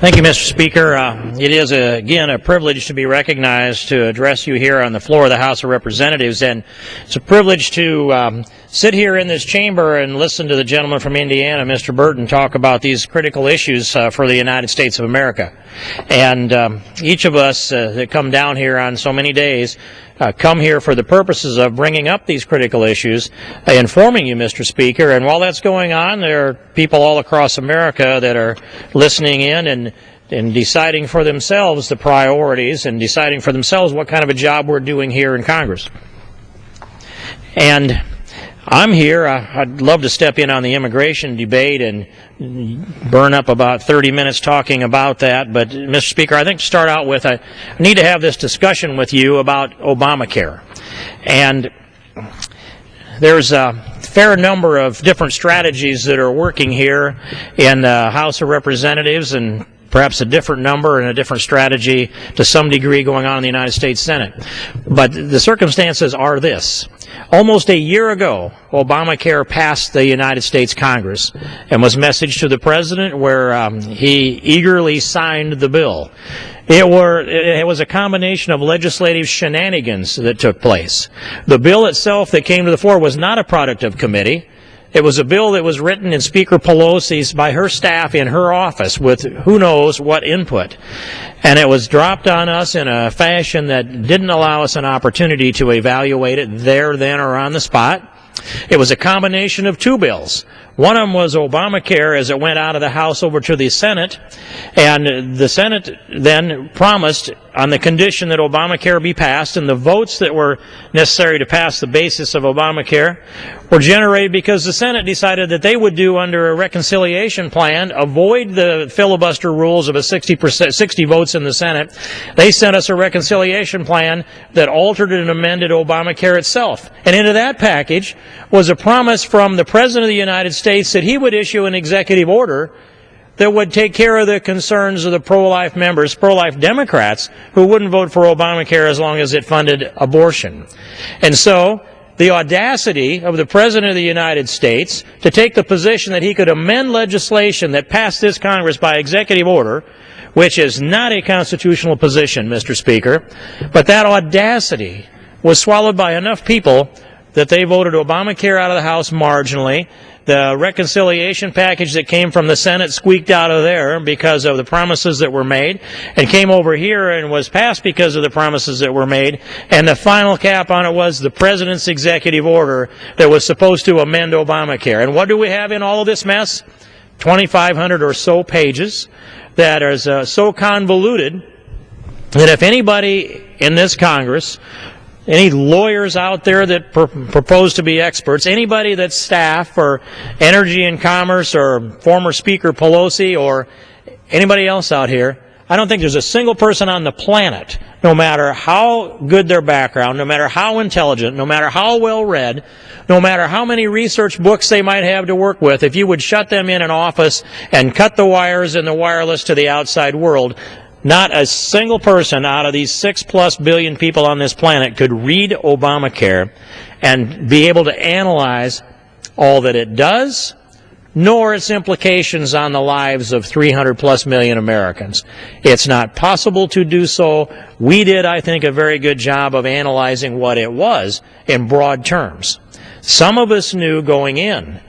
Thank you, Mr. Speaker. It is, again, a privilege to be recognized to address you here on the floor of the House of Representatives, and it's a privilege to sit here in this chamber and listen to the gentleman from Indiana, Mr. Burton, talk about these critical issues for the United States of America. And each of us that come down here on so many days come here for the purposes of bringing up these critical issues, informing you, Mr. Speaker. And while that's going on, there are people all across America that are listening in and deciding for themselves the priorities and deciding for themselves what kind of a job we're doing here in Congress. And I'm here. I'd love to step in on the immigration debate and burn up about 30 minutes talking about that. But, Mr. Speaker, I think to start out with, I need to have this discussion with you about Obamacare. And there's a fair number of different strategies that are working here in the House of Representatives, and perhaps a different number and a different strategy to some degree going on in the United States Senate. But the circumstances are this. Almost a year ago, Obamacare passed the United States Congress and was messaged to the President, where he eagerly signed the bill. It was a combination of legislative shenanigans that took place. The bill itself that came to the floor was not a product of committee. It was a bill that was written in Speaker Pelosi's by her staff in her office with who knows what input. And it was dropped on us in a fashion that didn't allow us an opportunity to evaluate it there, then, or on the spot. It was a combination of two bills. One of them was Obamacare as it went out of the House over to the Senate, and the Senate then promised on the condition that Obamacare be passed, and the votes that were necessary to pass the basis of Obamacare were generated because the Senate decided that they would do under a reconciliation plan, avoid the filibuster rules of a 60 votes in the Senate. They sent us a reconciliation plan that altered and amended Obamacare itself. And into that package was a promise from the President of the United States that he would issue an executive order that would take care of the concerns of the pro-life members, pro-life Democrats, who wouldn't vote for Obamacare as long as it funded abortion. And so the audacity of the President of the United States to take the position that he could amend legislation that passed this Congress by executive order, which is not a constitutional position, Mr. Speaker, but that audacity was swallowed by enough people that they voted Obamacare out of the House marginally. The reconciliation package that came from the Senate squeaked out of there because of the promises that were made, and came over here and was passed because of the promises that were made. And the final cap on it was the President's executive order that was supposed to amend Obamacare. And what do we have in all of this mess? 2,500 or so pages that is so convoluted that if anybody in this Congress, any lawyers out there that propose to be experts, anybody that's staff or Energy and Commerce or former Speaker Pelosi or anybody else out here, I don't think there's a single person on the planet, no matter how good their background, no matter how intelligent, no matter how well read, no matter how many research books they might have to work with, if you would shut them in an office and cut the wires and the wireless to the outside world, not a single person out of these 6+ billion people on this planet could read Obamacare and be able to analyze all that it does, nor its implications on the lives of 300+ million Americans. It's not possible to do so. We did, I think, a very good job of analyzing what it was in broad terms. Some of us knew going in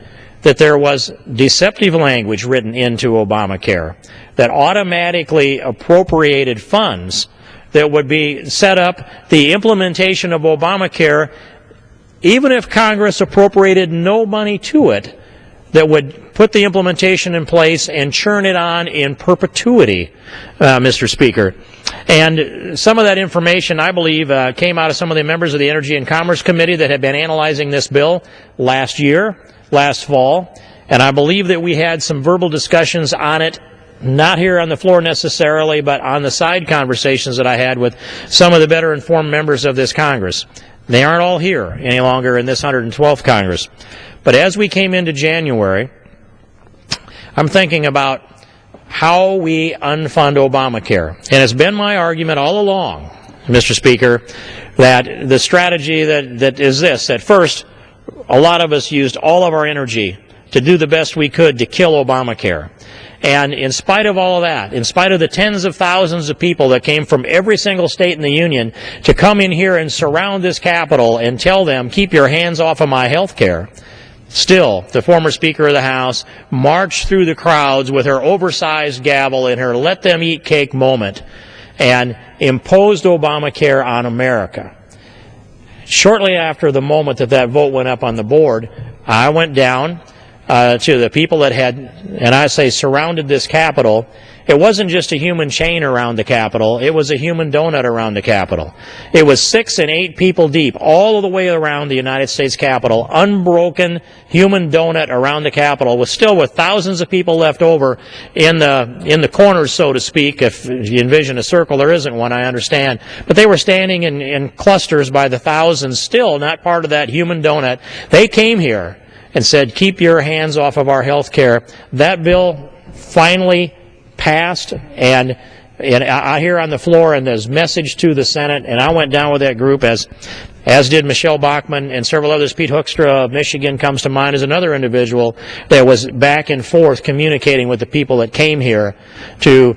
that there was deceptive language written into Obamacare that automatically appropriated funds that would be set up the implementation of Obamacare, even if Congress appropriated no money to it, that would put the implementation in place and churn it on in perpetuity, Mr. Speaker. And some of that information, I believe, came out of some of the members of the Energy and Commerce Committee that had been analyzing this bill last fall, and I believe that we had some verbal discussions on it, not here on the floor necessarily, but on the side conversations that I had with some of the better informed members of this Congress. They aren't all here any longer in this 112th Congress. But as we came into January, I'm thinking about how we unfund Obamacare. And it's been my argument all along, Mr. Speaker, that the strategy that is this, that first, a lot of us used all of our energy to do the best we could to kill Obamacare. And in spite of all of that, in spite of the tens of thousands of people that came from every single state in the union to come in here and surround this Capitol and tell them, keep your hands off of my health care, still, the former Speaker of the House marched through the crowds with her oversized gavel in her let-them-eat-cake moment and imposed Obamacare on America. Shortly after the moment that vote went up on the board, I went down to the people that had, and I say surrounded this Capitol. It wasn't just a human chain around the Capitol, it was a human donut around the Capitol. It was 6 and 8 people deep, all of the way around the United States Capitol, unbroken human donut around the Capitol, with thousands of people left over in the corners, so to speak. If you envision a circle, there isn't one, I understand. But they were standing in clusters by the thousands, still not part of that human donut. They came here and said, keep your hands off of our health care. That bill finally passed, and I hear on the floor and there's message to the Senate, and I went down with that group, as did Michelle Bachmann and several others. Pete Hoekstra of Michigan comes to mind as another individual that was back and forth communicating with the people that came here to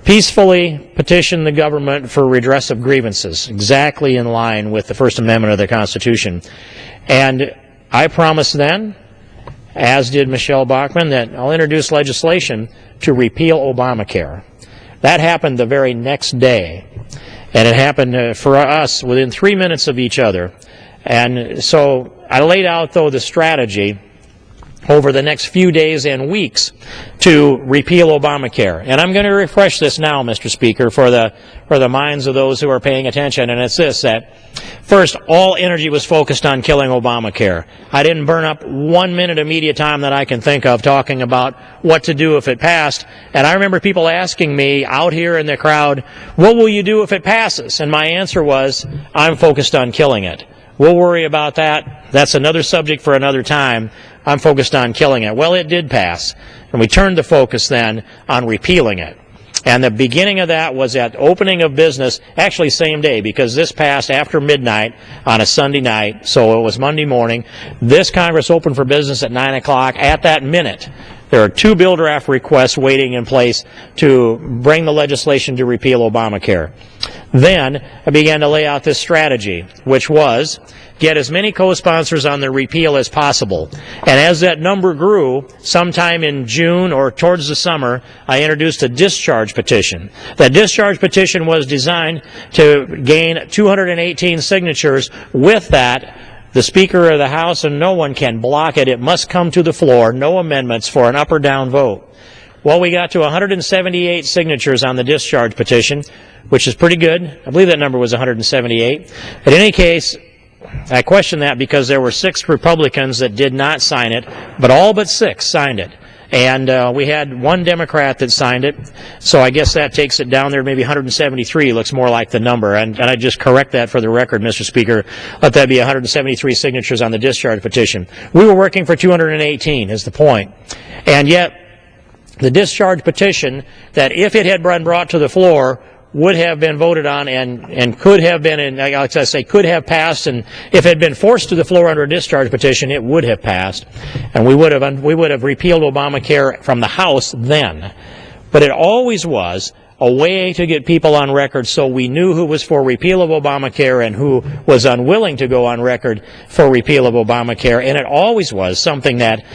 peacefully petition the government for redress of grievances, exactly in line with the First Amendment of the Constitution. And I promised then, as did Michelle Bachmann, that I'll introduce legislation to repeal Obamacare. That happened the very next day, and it happened for us within 3 minutes of each other. And so I laid out, though, the strategy over the next few days and weeks to repeal Obamacare. And I'm going to refresh this now, Mr. Speaker, for the minds of those who are paying attention. And it's this, that first, all energy was focused on killing Obamacare. I didn't burn up 1 minute of media time that I can think of talking about what to do if it passed. And I remember people asking me out here in the crowd, what will you do if it passes? And my answer was, I'm focused on killing it. We'll worry about that. That's another subject for another time. I'm focused on killing it. Well, it did pass, and we turned the focus then on repealing it. And the beginning of that was at opening of business, actually same day, because this passed after midnight on a Sunday night, so it was Monday morning. This Congress opened for business at 9 o'clock. At that minute, there are 2 bill draft requests waiting in place to bring the legislation to repeal Obamacare. Then I began to lay out this strategy, which was get as many co-sponsors on the repeal as possible. And as that number grew, sometime in June or towards the summer, I introduced a discharge petition. That discharge petition was designed to gain 218 signatures. With that, the Speaker of the House, and no one can block it, it must come to the floor, no amendments, for an up or down vote. Well, we got to 178 signatures on the discharge petition, which is pretty good. I believe that number was 178. In any case, I question that because there were 6 Republicans that did not sign it, but all but 6 signed it. And we had 1 Democrat that signed it, so I guess that takes it down there. Maybe 173 looks more like the number. And I just correct that for the record, Mr. Speaker. Let that be 173 signatures on the discharge petition. We were working for 218 is the point. And yet, the discharge petition, that if it had been brought to the floor, would have been voted on and could have been, and like I say, could have passed. And if it had been forced to the floor under a discharge petition, it would have passed, and we would have repealed Obamacare from the House then. But it always was a way to get people on record, so we knew who was for repeal of Obamacare and who was unwilling to go on record for repeal of Obamacare. And it always was something that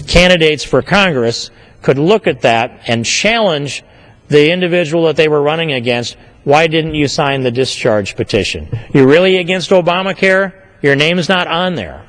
candidates for Congress could look at that and challenge the individual that they were running against. Why didn't you sign the discharge petition? You're really against Obamacare? Your name's not on there.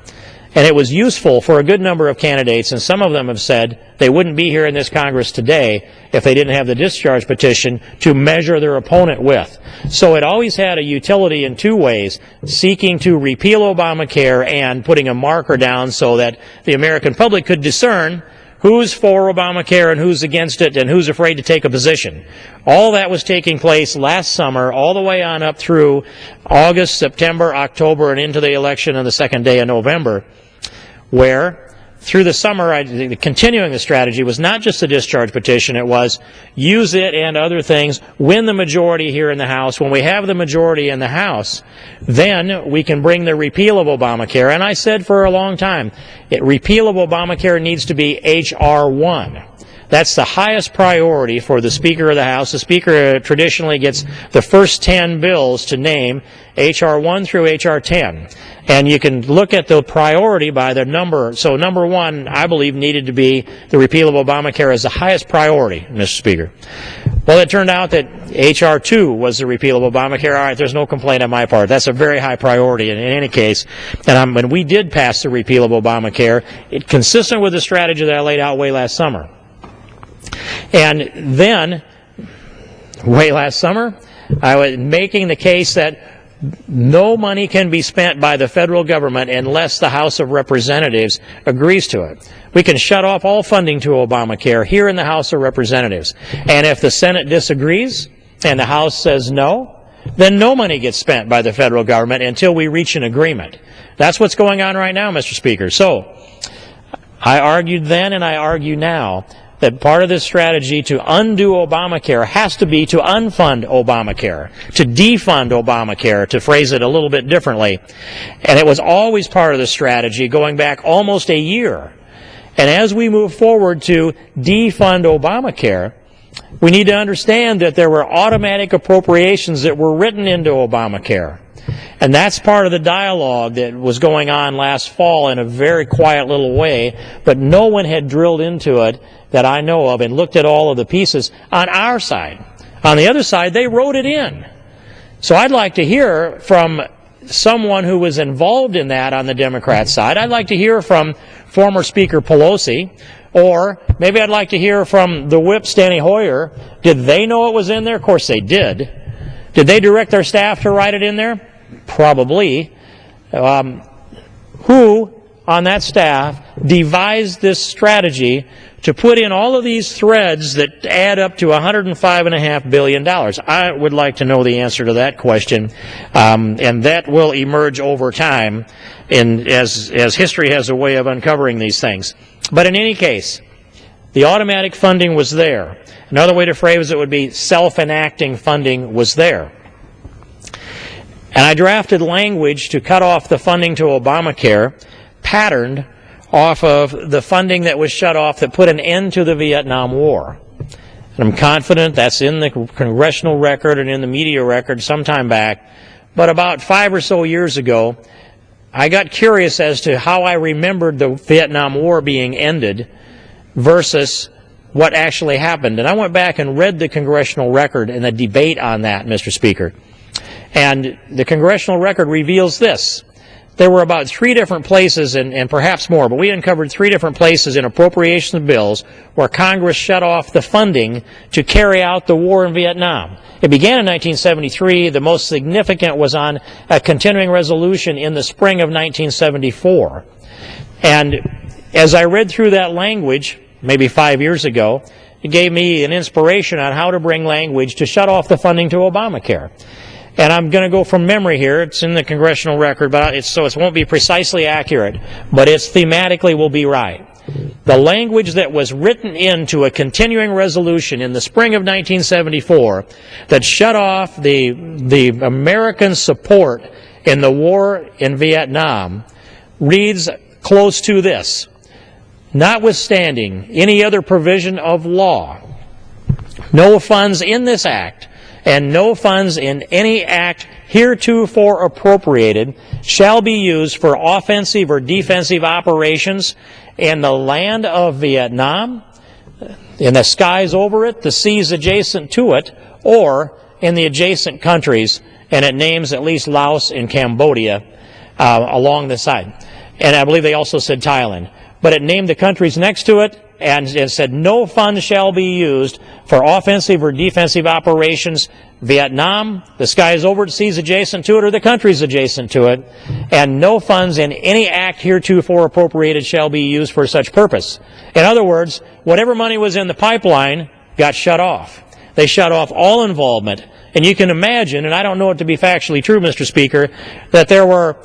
And it was useful for a good number of candidates, and some of them have said they wouldn't be here in this Congress today if they didn't have the discharge petition to measure their opponent with. So it always had a utility in 2 ways, seeking to repeal Obamacare and putting a marker down so that the American public could discern who's for Obamacare and who's against it and who's afraid to take a position. All that was taking place last summer, all the way on up through August, September, October, and into the election on the 2nd day of November, where through the summer, continuing the strategy was not just the discharge petition, it was use it and other things, win the majority here in the House. When we have the majority in the House, then we can bring the repeal of Obamacare. And I said for a long time, repeal of Obamacare needs to be H.R. 1. That's the highest priority for the Speaker of the House. The Speaker traditionally gets the first 10 bills to name, H.R. 1 through H.R. 10. And you can look at the priority by the number. So number 1, I believe, needed to be the repeal of Obamacare as the highest priority, Mr. Speaker. Well, it turned out that H.R. 2 was the repeal of Obamacare. All right, there's no complaint on my part. That's a very high priority in any case. And when we did pass the repeal of Obamacare, it consistent with the strategy that I laid out way last summer. And then, way last summer, I was making the case that no money can be spent by the federal government unless the House of Representatives agrees to it. We can shut off all funding to Obamacare here in the House of Representatives. And if the Senate disagrees and the House says no, then no money gets spent by the federal government until we reach an agreement. That's what's going on right now, Mr. Speaker. So, I argued then and I argue now that part of this strategy to undo Obamacare has to be to unfund Obamacare, to defund Obamacare, to phrase it a little bit differently. And it was always part of the strategy going back almost a year. And as we move forward to defund Obamacare, we need to understand that there were automatic appropriations that were written into Obamacare. And that's part of the dialogue that was going on last fall in a very quiet little way, but no one had drilled into it that I know of and looked at all of the pieces on our side. On the other side, they wrote it in. So I'd like to hear from someone who was involved in that on the Democrat side. I'd like to hear from former Speaker Pelosi, or maybe I'd like to hear from the whip, Steny Hoyer. Did they know it was in there? Of course they did. Did they direct their staff to write it in there? Probably. Who on that staff devised this strategy to put in all of these threads that add up to $105.5 billion? I would like to know the answer to that question, and that will emerge over time as history has a way of uncovering these things. But in any case, the automatic funding was there. Another way to phrase it would be self-enacting funding was there. And I drafted language to cut off the funding to Obamacare, patterned off of the funding that was shut off that put an end to the Vietnam War. And I'm confident that's in the congressional record and in the media record sometime back. But about 5 or so years ago, I got curious as to how I remembered the Vietnam War being ended versus what actually happened. And I went back and read the congressional record and the debate on that, Mr. Speaker. And the congressional record reveals this. There were about 3 different places, and perhaps more, but we uncovered 3 different places in appropriation bills where Congress shut off the funding to carry out the war in Vietnam. It began in 1973. The most significant was on a continuing resolution in the spring of 1974. And as I read through that language, maybe 5 years ago, it gave me an inspiration on how to bring language to shut off the funding to Obamacare. And I'm going to go from memory here. It's in the congressional record, but so it won't be precisely accurate, but it's thematically will be right. The language that was written into a continuing resolution in the spring of 1974 that shut off the American support in the war in Vietnam reads close to this. Notwithstanding any other provision of law, no funds in this act and no funds in any act heretofore appropriated shall be used for offensive or defensive operations in the land of Vietnam, in the skies over it, the seas adjacent to it, or in the adjacent countries, and it names at least Laos and Cambodia along the side. And I believe they also said Thailand. But it named the countries next to it, and it said no funds shall be used for offensive or defensive operations, Vietnam, the skies over it, seas adjacent to it, or the countries adjacent to it, and no funds in any act heretofore appropriated shall be used for such purpose. In other words, whatever money was in the pipeline got shut off. They shut off all involvement. And you can imagine, and I don't know it to be factually true, Mr. Speaker, that there were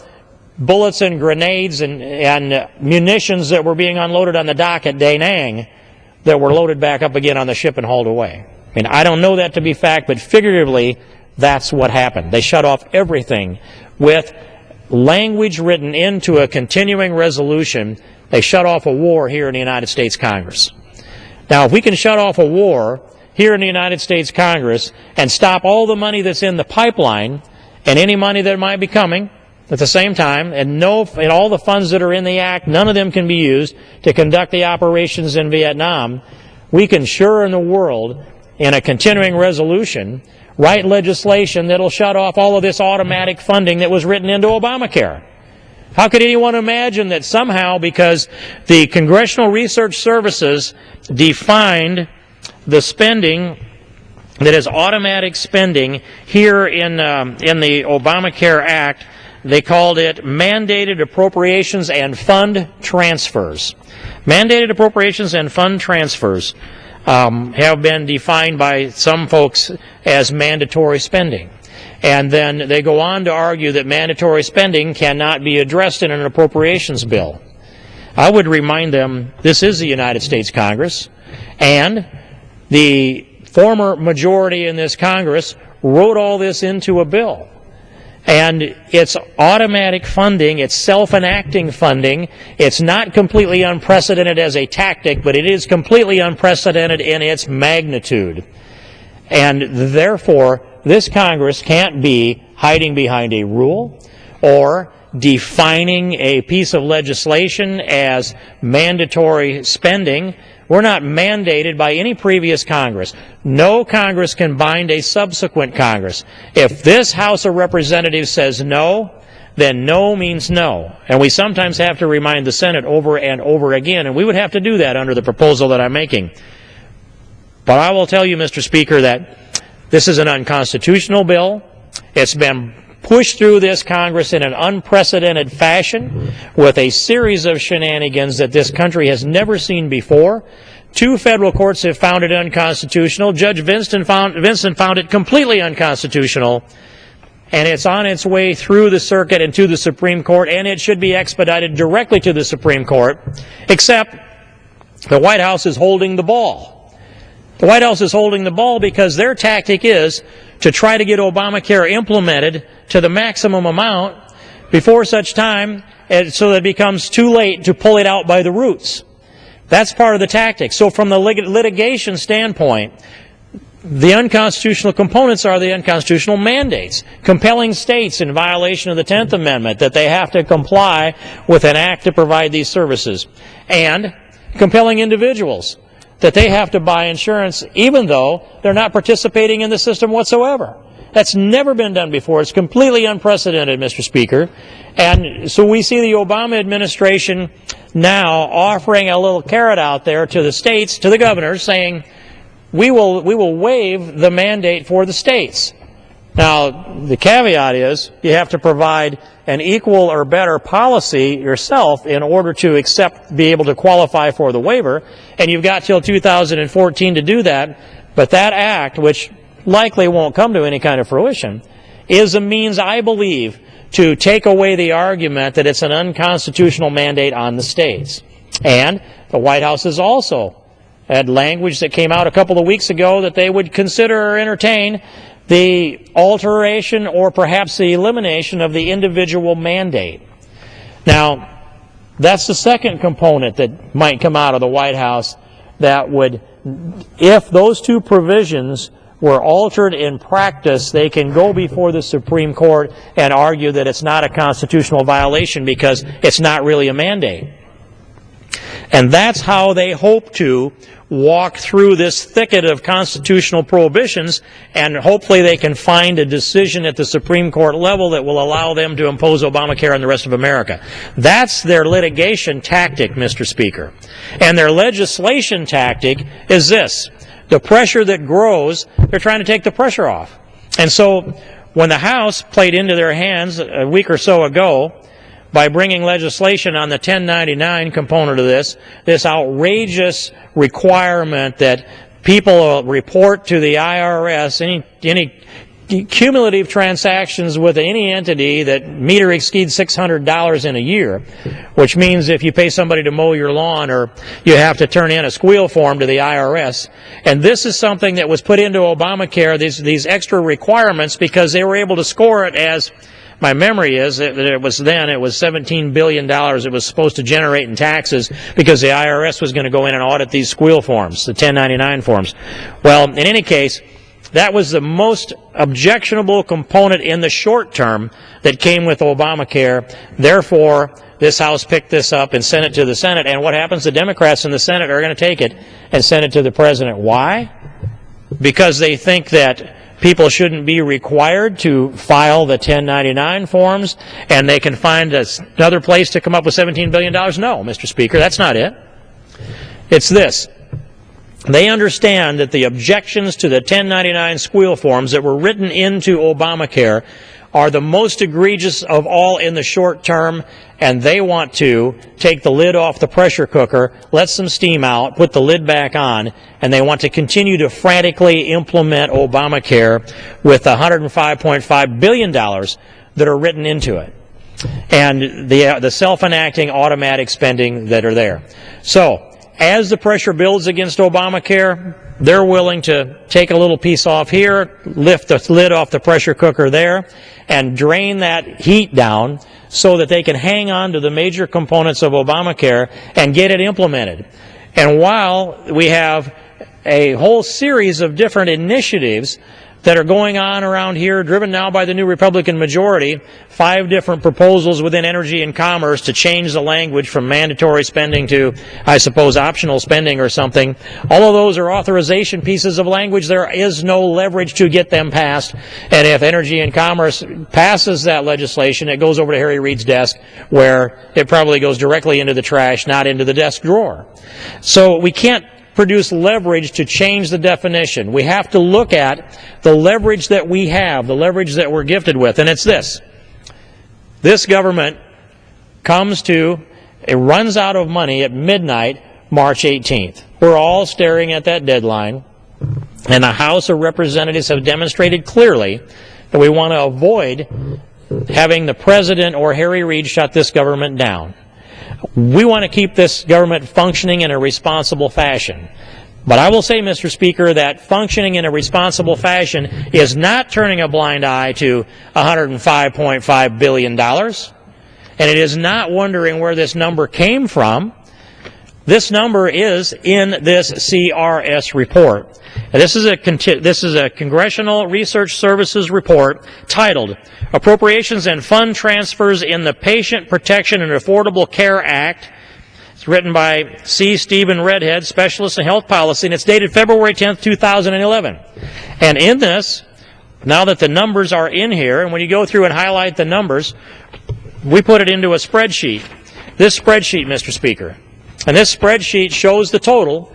bullets and grenades and munitions that were being unloaded on the dock at Da Nang that were loaded back up again on the ship and hauled away. I mean, I don't know that to be fact, but figuratively, that's what happened. They shut off everything with language written into a continuing resolution. They shut off a war here in the United States Congress. Now, if we can shut off a war here in the United States Congress and stop all the money that's in the pipeline and any money that might be coming at the same time, and all the funds that are in the Act, none of them can be used to conduct the operations in Vietnam, we can sure in the world, in a continuing resolution, write legislation that'll shut off all of this automatic funding that was written into Obamacare. How could anyone imagine that somehow, because the Congressional Research Services defined the spending that is automatic spending here in the Obamacare Act, they called it mandated appropriations and fund transfers. Mandated appropriations and fund transfers have been defined by some folks as mandatory spending. And then they go on to argue that mandatory spending cannot be addressed in an appropriations bill. I would remind them this is the United States Congress, and the former majority in this Congress wrote all this into a bill. And it's automatic funding, it's self-enacting funding, it's not completely unprecedented as a tactic, but it is completely unprecedented in its magnitude. And therefore, this Congress can't be hiding behind a rule or defining a piece of legislation as mandatory spending. We're not mandated by any previous Congress. No Congress can bind a subsequent Congress. If this House of Representatives says no, then no means no. And we sometimes have to remind the Senate over and over again, and we would have to do that under the proposal that I'm making. But I will tell you, Mr. Speaker, that this is an unconstitutional bill. It's been pushed through this Congress in an unprecedented fashion with a series of shenanigans that this country has never seen before. 2 federal courts have found it unconstitutional. Judge Vincent found it completely unconstitutional. And it's on its way through the circuit and to the Supreme Court, and it should be expedited directly to the Supreme Court, except the White House is holding the ball. The White House is holding the ball because their tactic is to try to get Obamacare implemented to the maximum amount before such time so that it becomes too late to pull it out by the roots. That's part of the tactic. So from the litigation standpoint, the unconstitutional components are the unconstitutional mandates, compelling states in violation of the 10th Amendment that they have to comply with an act to provide these services, and compelling individuals that they have to buy insurance even though they're not participating in the system whatsoever. That's never been done before. It's completely unprecedented, Mr. Speaker. And so we see the Obama administration now offering a little carrot out there to the states, to the governors, saying, we will waive the mandate for the states. Now, the caveat is you have to provide an equal or better policy yourself in order to be able to qualify for the waiver, and you've got till 2014 to do that. But that act, which likely won't come to any kind of fruition, is a means, I believe, to take away the argument that it's an unconstitutional mandate on the states. And the White House has also had language that came out a couple of weeks ago that they would consider or entertain the alteration or perhaps the elimination of the individual mandate. Now, that's the second component that might come out of the White House that would, if those 2 provisions were altered in practice, they can go before the Supreme Court and argue that it's not a constitutional violation because it's not really a mandate. And that's how they hope to walk through this thicket of constitutional prohibitions, and hopefully they can find a decision at the Supreme Court level that will allow them to impose Obamacare on the rest of America. That's their litigation tactic, Mr. Speaker. And their legislation tactic is this. The pressure that grows, they're trying to take the pressure off. And so when the House played into their hands a week or so ago by bringing legislation on the 1099 component of this outrageous requirement that people report to the IRS any cumulative transactions with any entity that meet or exceed $600 in a year, which means if you pay somebody to mow your lawn or you have to turn in a squeal form to the IRS. And this is something that was put into Obamacare, these extra requirements, because they were able to score it as my memory is that it was $17 billion it was supposed to generate in taxes because the IRS was going to go in and audit these squeal forms, the 1099 forms. Well, in any case, that was the most objectionable component in the short term that came with Obamacare. Therefore, this House picked this up and sent it to the Senate. And what happens? The Democrats in the Senate are going to take it and send it to the President. Why? Because they think that people shouldn't be required to file the 1099 forms and they can find another place to come up with $17 billion. No, Mr. Speaker, that's not it. It's this. They understand that the objections to the 1099 squeal forms that were written into Obamacare are the most egregious of all in the short term, and they want to take the lid off the pressure cooker, let some steam out, put the lid back on, and they want to continue to frantically implement Obamacare with $105.5 billion that are written into it, and the self-enacting automatic spending that are there. So, as the pressure builds against Obamacare, they're willing to take a little piece off here, lift the lid off the pressure cooker there, and drain that heat down so that they can hang on to the major components of Obamacare and get it implemented. And while we have a whole series of different initiatives that are going on around here, driven now by the new Republican majority, 5 different proposals within energy and commerce to change the language from mandatory spending to, I suppose, optional spending or something. All of those are authorization pieces of language. There is no leverage to get them passed. And if energy and commerce passes that legislation, it goes over to Harry Reid's desk, where it probably goes directly into the trash, not into the desk drawer. So we can't produce leverage to change the definition. We have to look at the leverage that we have, the leverage that we're gifted with, and it's this. This government it runs out of money at midnight, March 18th. We're all staring at that deadline, and the House of Representatives have demonstrated clearly that we want to avoid having the President or Harry Reid shut this government down. We want to keep this government functioning in a responsible fashion. But I will say, Mr. Speaker, that functioning in a responsible fashion is not turning a blind eye to $105.5 billion. And it is not wondering where this number came from. This number is in this CRS report. And this is a Congressional Research Services report titled Appropriations and Fund Transfers in the Patient Protection and Affordable Care Act. It's written by C. Stephen Redhead, Specialist in Health Policy, and it's dated February 10th, 2011. And in this, now that the numbers are in here, and when you go through and highlight the numbers, we put it into a spreadsheet. This spreadsheet, Mr. Speaker. And this spreadsheet shows the total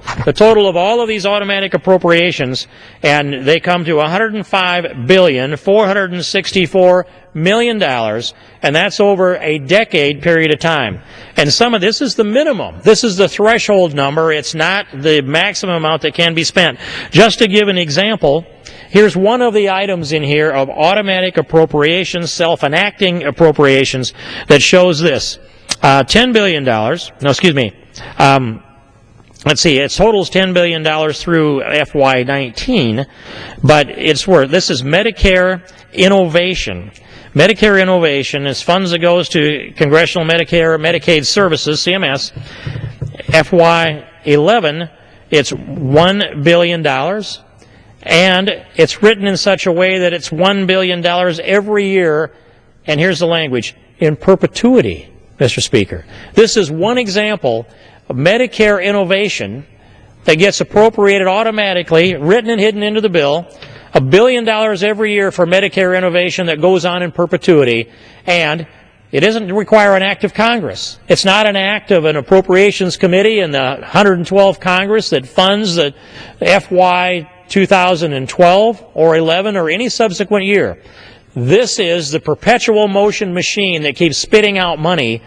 of all of these automatic appropriations, and they come to $105,464,000,000, and that's over a decade period of time. And this is the minimum. This is the threshold number. It's not the maximum amount that can be spent. Just to give an example, here's one of the items in here of automatic appropriations, self-enacting appropriations, that shows this. $10 billion, let's see, it totals $10 billion through FY19, but this is Medicare Innovation. Medicare Innovation is funds that goes to Congressional Medicare, Medicaid Services, CMS. FY11, it's $1 billion, and it's written in such a way that it's $1 billion every year, and here's the language, in perpetuity. Mr. Speaker, this is one example of Medicare innovation that gets appropriated automatically, written and hidden into the bill, $1 billion every year for Medicare innovation that goes on in perpetuity, and it doesn't require an act of Congress. It's not an act of an appropriations committee in the 112th Congress that funds the FY 2012 or 11 or any subsequent year. This is the perpetual motion machine that keeps spitting out money,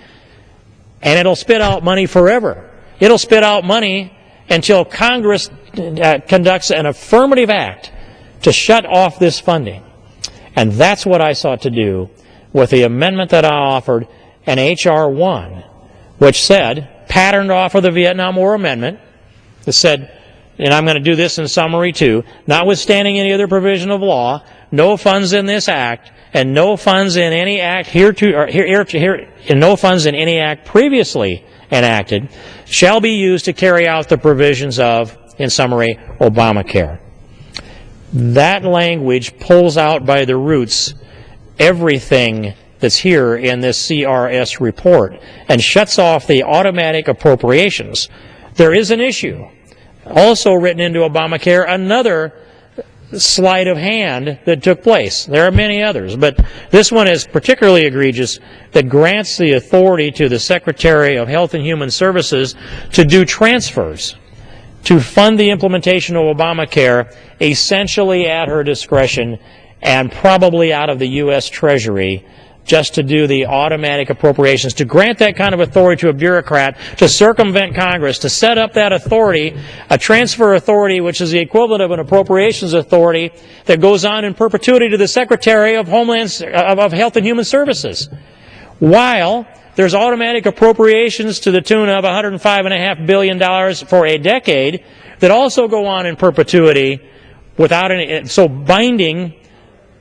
and it'll spit out money forever. It'll spit out money until Congress conducts an affirmative act to shut off this funding. And that's what I sought to do with the amendment that I offered in H.R. 1, which said, patterned off of the Vietnam War Amendment, that said, and I'm going to do this in summary too, notwithstanding any other provision of law, no funds in this act and no funds in any act no funds in any act previously enacted shall be used to carry out the provisions of, in summary, Obamacare. That language pulls out by the roots everything that's here in this CRS report and shuts off the automatic appropriations. There is an issue also written into Obamacare, another sleight of hand that took place. There are many others, but this one is particularly egregious, that grants the authority to the Secretary of Health and Human Services to do transfers to fund the implementation of Obamacare essentially at her discretion and probably out of the U.S. Treasury, just to do the automatic appropriations, to grant that kind of authority to a bureaucrat, to circumvent Congress, to set up that authority, a transfer authority which is the equivalent of an appropriations authority that goes on in perpetuity to the Secretary of Health and Human Services, while there's automatic appropriations to the tune of $105.5 billion for a decade that also go on in perpetuity without any, so binding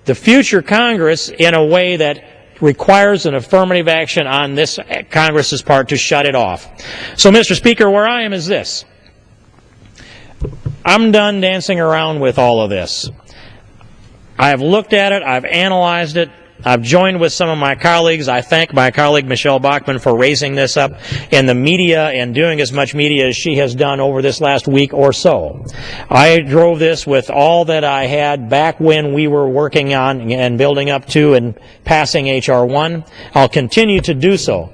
the future Congress in a way that requires an affirmative action on this Congress's part to shut it off. So, Mr. Speaker, where I am is this. I'm done dancing around with all of this. I've looked at it, I've analyzed it, I've joined with some of my colleagues. I thank my colleague Michelle Bachmann for raising this up in the media and doing as much media as she has done over this last week or so. I drove this with all that I had back when we were working on and building up to and passing H.R. 1. I'll continue to do so.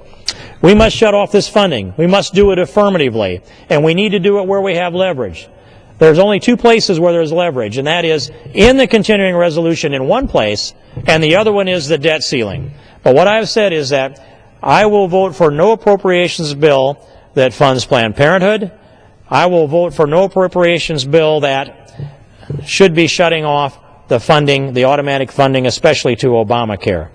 We must shut off this funding. We must do it affirmatively, and we need to do it where we have leverage. There's only two places where there's leverage, and that is in the continuing resolution in one place, and the other one is the debt ceiling. But what I've said is that I will vote for no appropriations bill that funds Planned Parenthood. I will vote for no appropriations bill that should be shutting off the funding, the automatic funding, especially to Obamacare.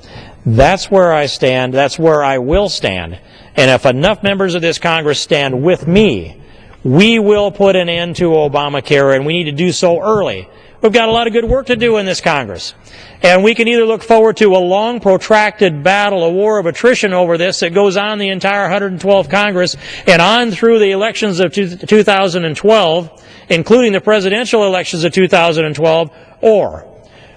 That's where I stand. That's where I will stand. And if enough members of this Congress stand with me, we will put an end to Obamacare, and we need to do so early. We've got a lot of good work to do in this Congress. And we can either look forward to a long, protracted battle, a war of attrition over this that goes on the entire 112th Congress and on through the elections of 2012, including the presidential elections of 2012, or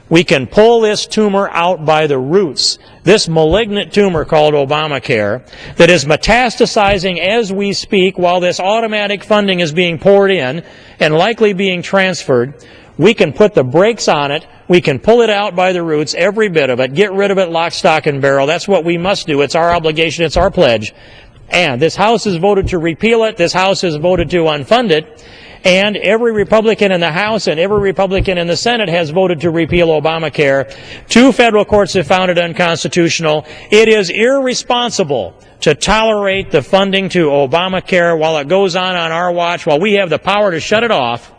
we can pull this tumor out by the roots, this malignant tumor called Obamacare that is metastasizing as we speak while this automatic funding is being poured in and likely being transferred. We can put the brakes on it. We can pull it out by the roots, every bit of it, get rid of it lock, stock, and barrel. That's what we must do. It's our obligation. It's our pledge. And this House has voted to repeal it. This House has voted to unfund it. And every Republican in the House and every Republican in the Senate has voted to repeal Obamacare. Two federal courts have found it unconstitutional. It is irresponsible to tolerate the funding to Obamacare while it goes on our watch, while we have the power to shut it off,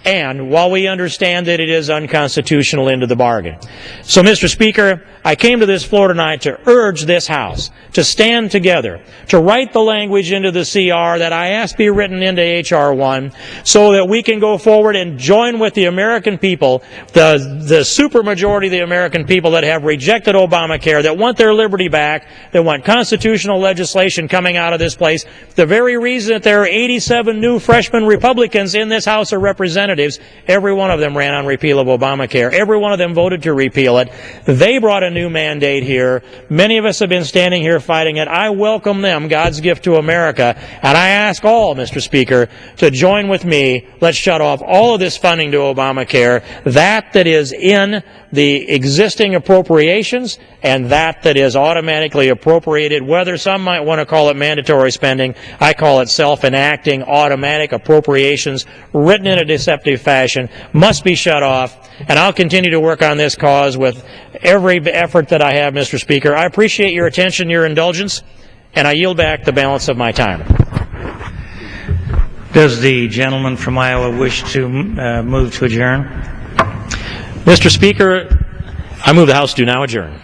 and while we understand that it is unconstitutional into the bargain. So, Mr. Speaker, I came to this floor tonight to urge this House to stand together, to write the language into the CR that I ask be written into H.R. 1 so that we can go forward and join with the American people, the supermajority of the American people that have rejected Obamacare, that want their liberty back, that want constitutional legislation coming out of this place. The very reason that there are 87 new freshman Republicans in this House of Representatives, every one of them ran on repeal of Obamacare. Every one of them voted to repeal it. They brought a new mandate here. Many of us have been standing here fighting it. I welcome them, God's gift to America, and I ask all, Mr. Speaker, to join with me. Let's shut off all of this funding to Obamacare, that is in the existing appropriations and that is automatically appropriated, whether some might want to call it mandatory spending. I call it self-enacting automatic appropriations written in a deceptive fashion, must be shut off, and I'll continue to work on this cause with every effort that I have, Mr. Speaker. I appreciate your attention, your indulgence, and I yield back the balance of my time. Does the gentleman from Iowa wish to move to adjourn? Mr. Speaker, I move the House do now adjourn.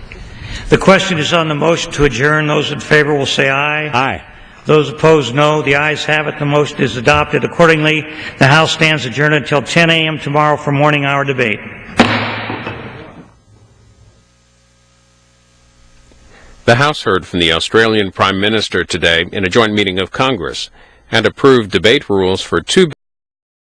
The question is on the motion to adjourn. Those in favor will say aye. Aye. Those opposed, no. The ayes have it. The motion is adopted. Accordingly, the House stands adjourned until 10 a.m. tomorrow for morning hour debate. The House heard from the Australian Prime Minister today in a joint meeting of Congress and approved debate rules for two